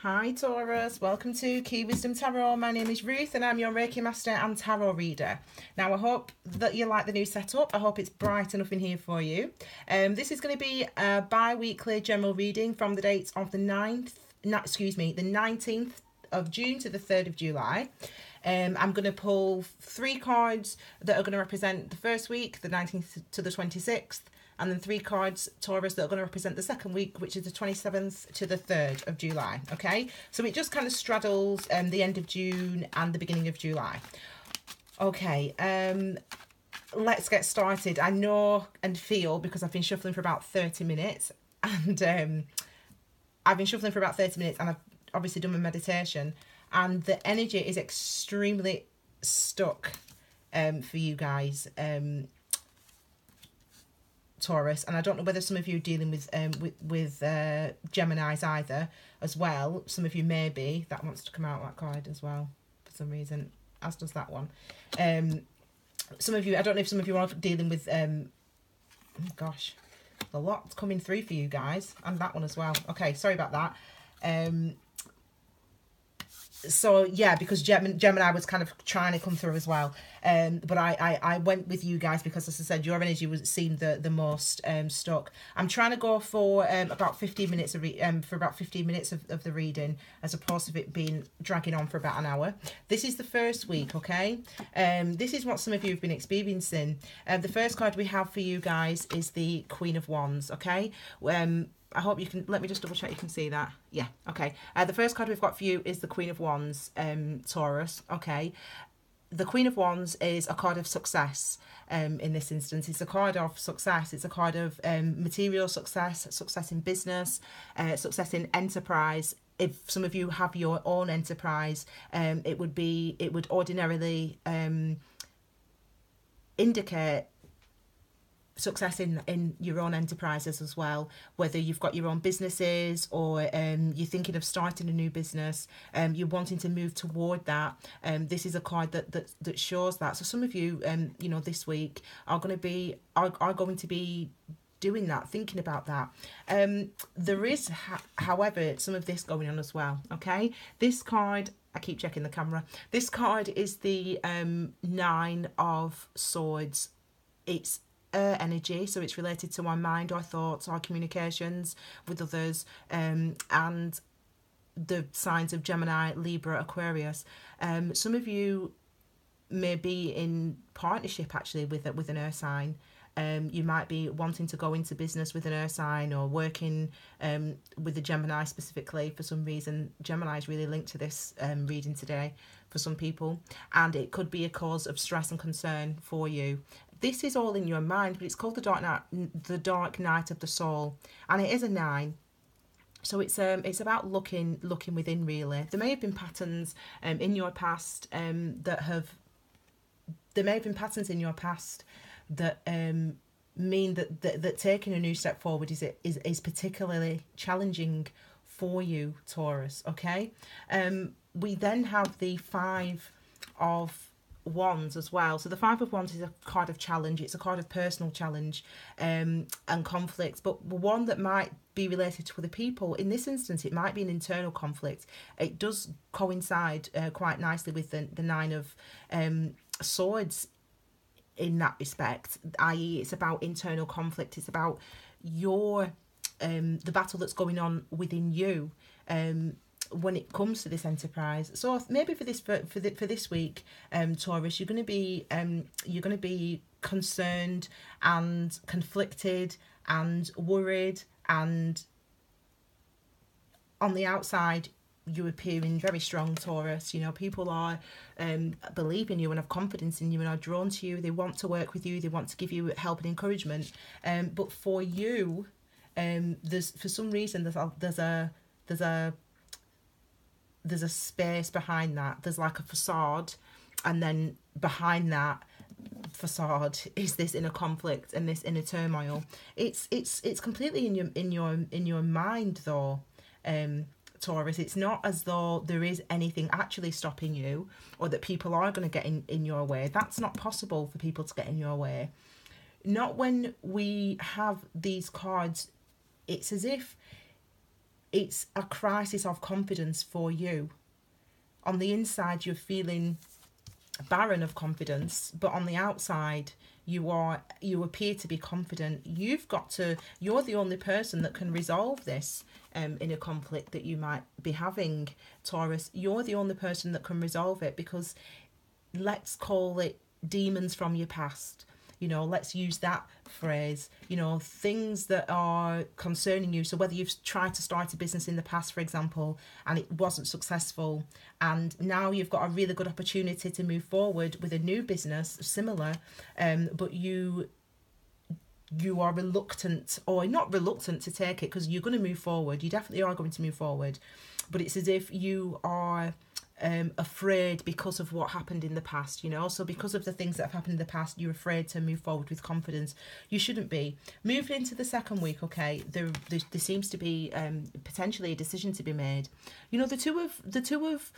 Hi Taurus, welcome to Key Wisdom Tarot. My name is Ruth and I'm your Reiki Master and Tarot reader. Now I hope that you like the new setup. I hope it's bright enough in here for you. This is going to be a bi-weekly general reading from the dates of the 19th of June to the 3rd of July. I'm going to pull 3 cards that are going to represent the first week, the 19th to the 26th. And then 3 cards, Taurus, that are going to represent the second week, which is the 27th to the 3rd of July, okay? So it just kind of straddles the end of June and the beginning of July. Okay, let's get started. I know and feel, because I've been shuffling for about 30 minutes, and I've obviously done my meditation, and the energy is extremely stuck for you guys, Taurus, and I don't know whether some of you are dealing with Geminis either as well. Some of you may be. That wants to come out, that card as well for some reason, as does that one. Some of you, I don't know if some of you are dealing with oh gosh, a lot's coming through for you guys, and that one as well. Okay, sorry about that. So yeah, because Gemini was kind of trying to come through as well, but I went with you guys because, as I said, your energy was seemed the most stuck. I'm trying to go for about 15 minutes of the reading, as opposed to it being dragging on for about an hour. This is the first week, okay? This is what some of you have been experiencing. The first card we have for you guys is the Queen of Wands, okay? I hope you can, let me just double check you can see that. Yeah, okay. The first card we've got for you is the Queen of Wands, Taurus, okay. The Queen of Wands is a card of success in this instance. It's a card of success. It's a card of material success, success in business, success in enterprise. If some of you have your own enterprise, it would ordinarily indicate success in your own enterprises as well, whether you've got your own businesses or you're thinking of starting a new business, you're wanting to move toward that. This is a card that shows that. So some of you you know, this week are going to be doing that, thinking about that. There is however some of this going on as well, okay? This card, I keep checking the camera, this card is the 9 of Swords. It's energy, so it's related to our mind, our thoughts, our communications with others, and the signs of Gemini, Libra, Aquarius. Some of you may be in partnership actually with an earth sign. You might be wanting to go into business with an earth sign, or working with a Gemini specifically. For some reason, Gemini is really linked to this reading today for some people, and it could be a cause of stress and concern for you. This is all in your mind, but it's called the dark night of the soul, and it is a 9. So it's about looking within, really. There may have been patterns in your past that mean that taking a new step forward is particularly challenging for you, Taurus, okay? We then have the 5 of Wands as well. So the 5 of Wands is a card of challenge. It's a card of personal challenge and conflict, but one that might be related to other people. In this instance, it might be an internal conflict. It does coincide quite nicely with the 9 of Swords in that respect, i.e. it's about internal conflict. It's about your the battle that's going on within you when it comes to this enterprise. So maybe for this week, Taurus, you're going to be concerned and conflicted and worried, and on the outside you're appearing very strong, Taurus. You know, people are believe in you and have confidence in you and are drawn to you. They want to work with you. They want to give you help and encouragement. But for you, there's for some reason there's a space behind that. There's like a facade, and then behind that facade is this inner conflict and this inner turmoil. It's completely in your mind though, Taurus. It's not as though there is anything actually stopping you, or that people are going to get in your way. That's not possible for people to get in your way. Not when we have these cards. It's as if it's a crisis of confidence for you. On the inside, you're feeling barren of confidence, but on the outside, you appear to be confident. You're the only person that can resolve this in a conflict that you might be having, Taurus. You're the only person that can resolve it, because let's call it demons from your past. Let's use that phrase, things that are concerning you. So whether you've tried to start a business in the past, for example, and it wasn't successful, and now you've got a really good opportunity to move forward with a new business, similar, but you are reluctant, or not reluctant to take it, because you're going to move forward. You definitely are going to move forward. But it's as if you are afraid because of what happened in the past, so because of the things that have happened in the past, you're afraid to move forward with confidence. You shouldn't be. Moving into the second week, okay, there seems to be potentially a decision to be made. The two of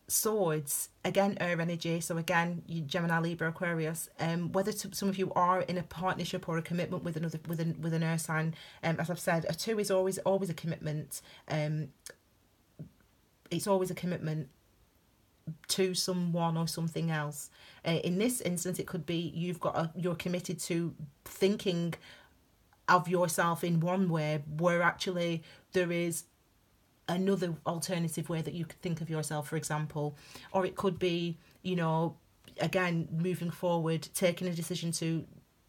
swords, again, air energy. So again, you Gemini, Libra, Aquarius. Whether some of you are in a partnership or a commitment with an air sign, as I've said, a 2 is always a commitment. It's always a commitment to someone or something else. In this instance, it could be you're committed to thinking of yourself in one way, where actually there is another alternative way that you could think of yourself, for example. Or it could be, again, moving forward, taking a decision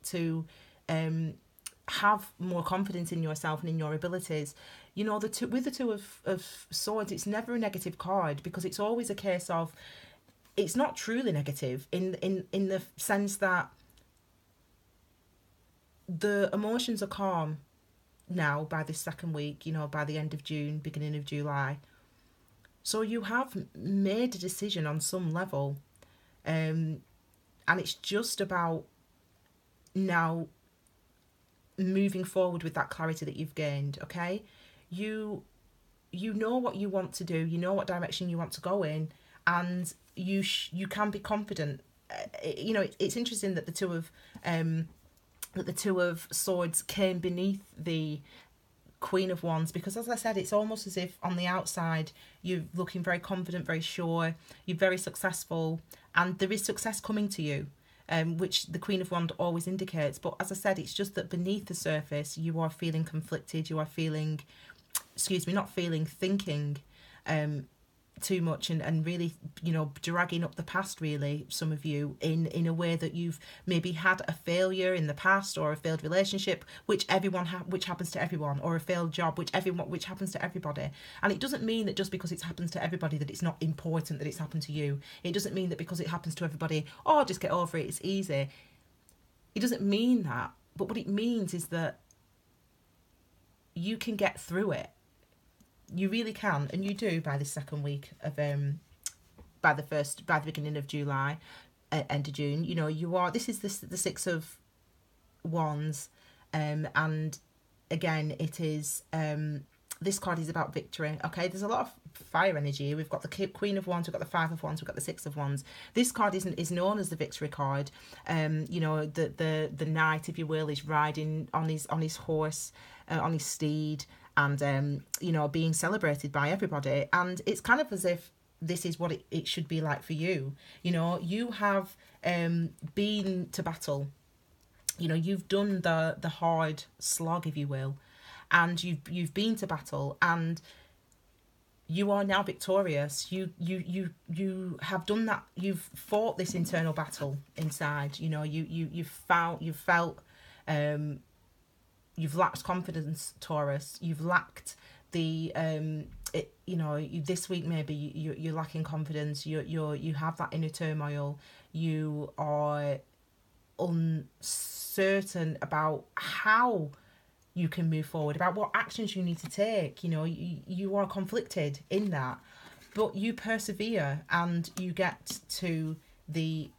to have more confidence in yourself and in your abilities. With the two of swords, it's never a negative card, because it's always a case of, it's not truly negative in the sense that the emotions are calm now by this second week, by the end of June, beginning of July. So you have made a decision on some level, and it's just about now moving forward with that clarity that you've gained. Okay, you know what you want to do, you know what direction you want to go in, and you can be confident. It's interesting that the two of swords came beneath the Queen of Wands, because, as I said, it's almost as if on the outside you're looking very confident, very sure, you're very successful, and there is success coming to you, which the Queen of Wands always indicates. But as I said, it's just that beneath the surface you are feeling conflicted, you are feeling, thinking too much, and really, dragging up the past, really, some of you, in a way that you've maybe had a failure in the past, or a failed relationship, which happens to everyone, or a failed job, which happens to everybody. And it doesn't mean that just because it happens to everybody that it's not important that it's happened to you. It doesn't mean that because it happens to everybody, just get over it, it's easy. It doesn't mean that. But what it means is that you can get through it. You really can, and you do by the second week of by the beginning of July, end of June. This is the 6 of Wands, and again, it is this card is about victory. Okay, there's a lot of fire energy. We've got the Queen of Wands, we've got the 5 of Wands, we've got the 6 of Wands. This card is known as the victory card. The knight, if you will, is riding on his horse, on his steed, and being celebrated by everybody. And it's kind of as if this is what it should be like for you. You have been to battle. You've done the hard slog, if you will, and you've been to battle, and you are now victorious. You have done that. You've fought this internal battle inside. You've felt you've lacked confidence, Taurus. You've lacked the this week maybe you're lacking confidence. You have that inner turmoil. You are uncertain about how you can move forward, about what actions you need to take. You are conflicted in that, but you persevere and you get to the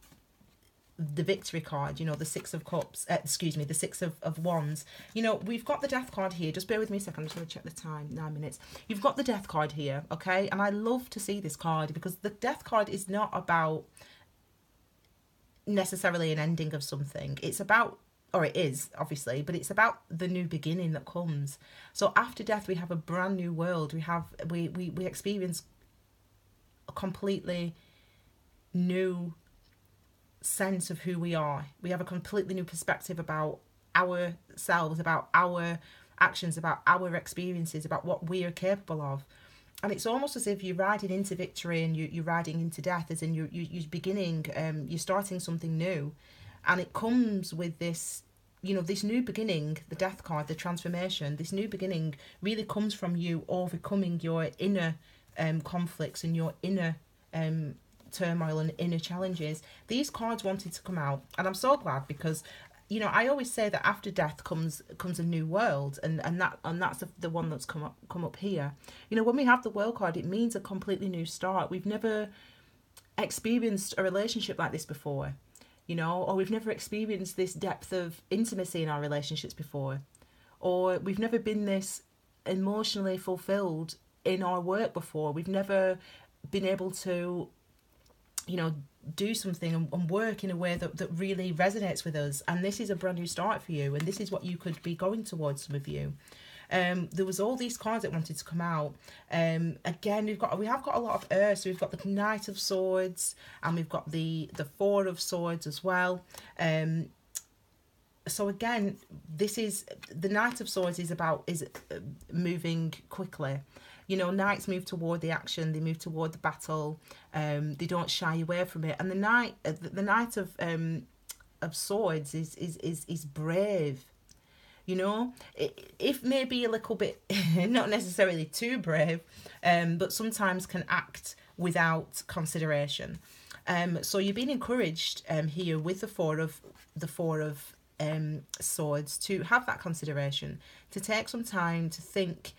victory card, the 6 of Cups, the 6 of Wands. We've got the Death card here. Just bear with me a second. I'm just going to check the time. 9 minutes. You've got the Death card here, okay? And I love to see this card, because the Death card is not about necessarily an ending of something. It's about or it is obviously, but it's about the new beginning that comes. So after death, we have a brand new world. We experience a completely new sense of who we are. We have a completely new perspective about ourselves, about our actions, about our experiences, about what we are capable of. And it's almost as if you're riding into victory and you're riding into death, as in you're beginning, you're starting something new. And it comes with this, this new beginning, the death card, the transformation, this new beginning really comes from you overcoming your inner conflicts and your inner turmoil and inner challenges. These cards wanted to come out, and I'm so glad, because I always say that after death comes a new world, and that's the one that's come up here. When we have the world card, it means a completely new start. We've never experienced a relationship like this before, or we've never experienced this depth of intimacy in our relationships before, or we've never been this emotionally fulfilled in our work before. We've never been able to do something and work in a way that really resonates with us. And this is a brand new start for you, and this is what you could be going towards, some of you. There was all these cards that wanted to come out. Again, we have got a lot of earth. So we've got the Knight of Swords, and we've got the Four of Swords as well. So again, this is the Knight of Swords is moving quickly. Knights move toward the action. They move toward the battle. They don't shy away from it. And the Knight of Swords is brave. If maybe a little bit, not necessarily too brave, but sometimes can act without consideration. So you're being encouraged here with the Four of Swords to have that consideration, to take some time to think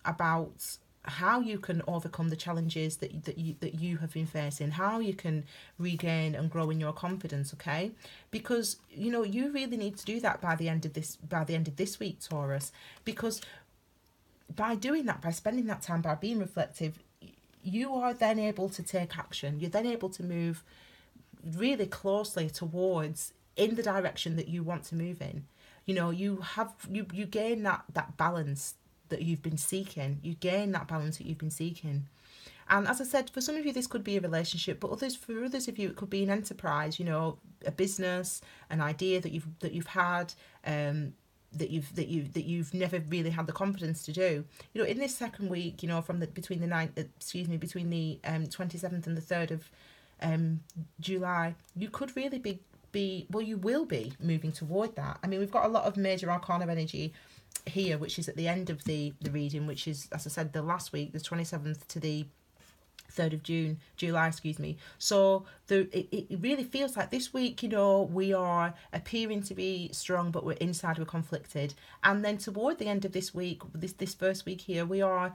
about how you can overcome the challenges that you have been facing, how you can regain and grow in your confidence, okay? Because you really need to do that by the end of this week, Taurus, because by doing that, by spending that time, by being reflective, you are then able to take action. You're then able to move really closely towards in the direction that you want to move in. You gain that balance that you've been seeking. You gain that balance that you've been seeking. And as I said, for some of you this could be a relationship, but for others of you it could be an enterprise, a business, an idea that you've had, that you've never really had the confidence to do. In this second week, between the 27th and the 3rd of July, you could really you will be moving toward that. I mean, we've got a lot of major arcana energy here, which is at the end of the reading, which is, as I said, the last week, the 27th to the 3rd of July. So it really feels like this week, we are appearing to be strong, but we're conflicted. And then toward the end of this week, this first week here, we are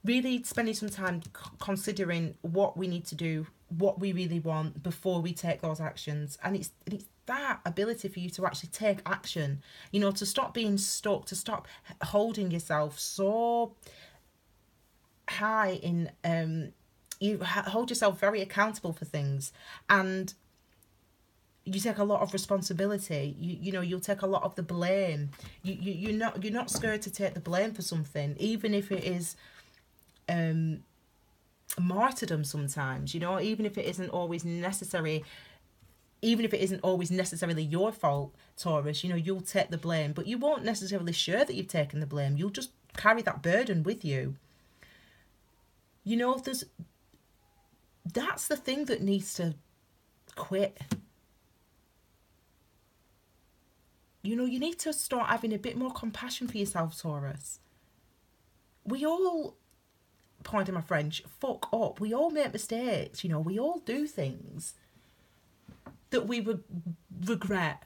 really spending some time considering what we need to do, what we really want before we take those actions. And it's that ability for you to actually take action, to stop being stuck, to stop holding yourself so high in, you hold yourself very accountable for things, and you take a lot of responsibility. You'll take a lot of the blame. You're not scared to take the blame for something, even if it is martyrdom sometimes, even if it isn't always necessary. Even if it isn't always necessarily your fault, Taurus, you'll take the blame, but you won't necessarily share that you've taken the blame. You'll just carry that burden with you. That's the thing that needs to quit. You need to start having a bit more compassion for yourself, Taurus. We all, pardon my French, fuck up. We all make mistakes, we all do things that we would regret.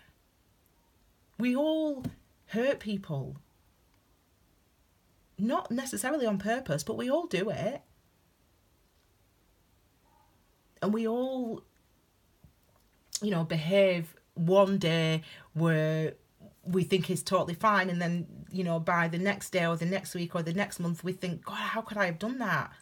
We all hurt people. Not necessarily on purpose, but we all do it. And we all, behave one day where we think is totally fine, and then, by the next day or the next week or the next month, we think, God, how could I have done that?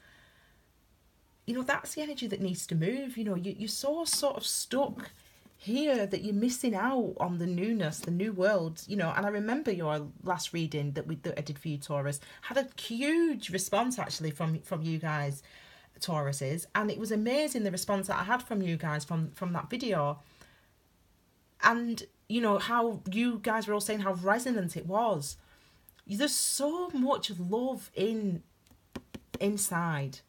That's the energy that needs to move. You're so sort of stuck hear that you're missing out on the newness, the new world, you know. And I remember your last reading that I did for you, Taurus, had a huge response actually from you guys, Tauruses, and it was amazing the response that I had from you guys from that video. And you know how you guys were all saying how resonant it was. There's so much love inside.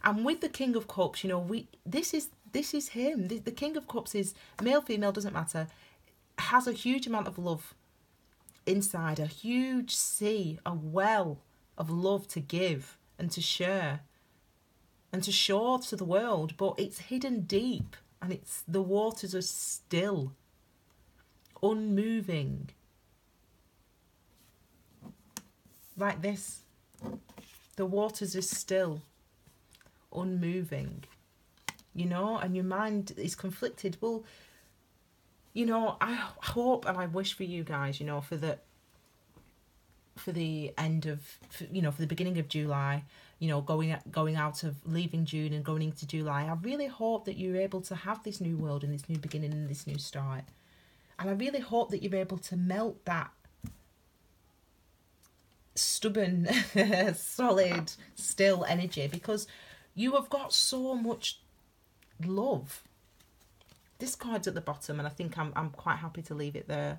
And with the King of Cups, you know, this is him. The King of Cups is male, female, doesn't matter. Has a huge amount of love inside, a huge sea, a well of love to give and to share and to show to the world. But it's hidden deep, and the waters are still, unmoving, like this. The waters are still, unmoving, you know, and your mind is conflicted. Well, you know, I hope and I wish for you guys, you know, for the end of, you know, for the beginning of July, you know, going out of leaving June and going into July, I really hope that you're able to have this new world and this new beginning and this new start. And I really hope that you're able to melt that stubborn, solid, still energy, because you have got so much love. This card's at the bottom, and I think I'm quite happy to leave it there.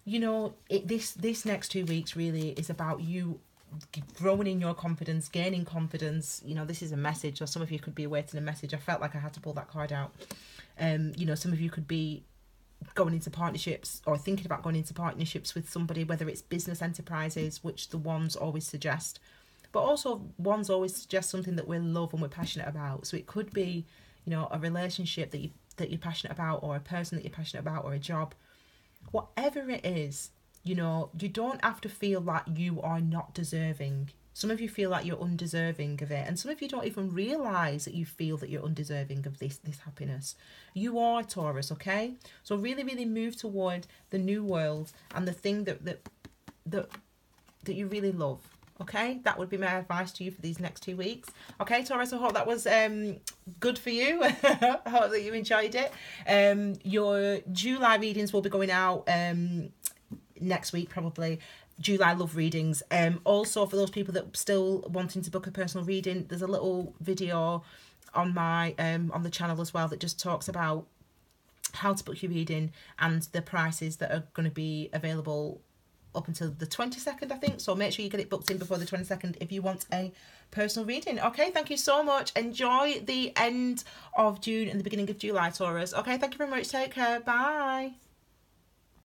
You know, this next 2 weeks really is about you growing in your confidence, gaining confidence. You know, this is a message, or some of you could be awaiting a message. I felt like I had to pull that card out. You know, some of you could be going into partnerships or thinking about going into partnerships with somebody, whether it's business enterprises, which the wands always suggest, but also wands always suggest something that we love and we're passionate about. So it could be, you know, a relationship that you're passionate about, or a person that you're passionate about, or a job. Whatever it is, you know, you don't have to feel like you are not deserving. Some of you feel like you're undeserving of it, and some of you don't even realise that you feel that you're undeserving of this happiness. You are, Taurus, okay? So really, really move toward the new world and the thing that you really love, okay? That would be my advice to you for these next 2 weeks. Okay, Taurus, I hope that was good for you. I hope that you enjoyed it. Your July readings will be going out next week, probably. July love readings. Also, for those people that are still wanting to book a personal reading, there's a little video on my on the channel as well that just talks about how to book your reading and the prices that are going to be available up until the 22nd, I think. So make sure you get it booked in before the 22nd if you want a personal reading. Okay, thank you so much. Enjoy the end of June and the beginning of July, Taurus. Okay, thank you very much. Take care. Bye.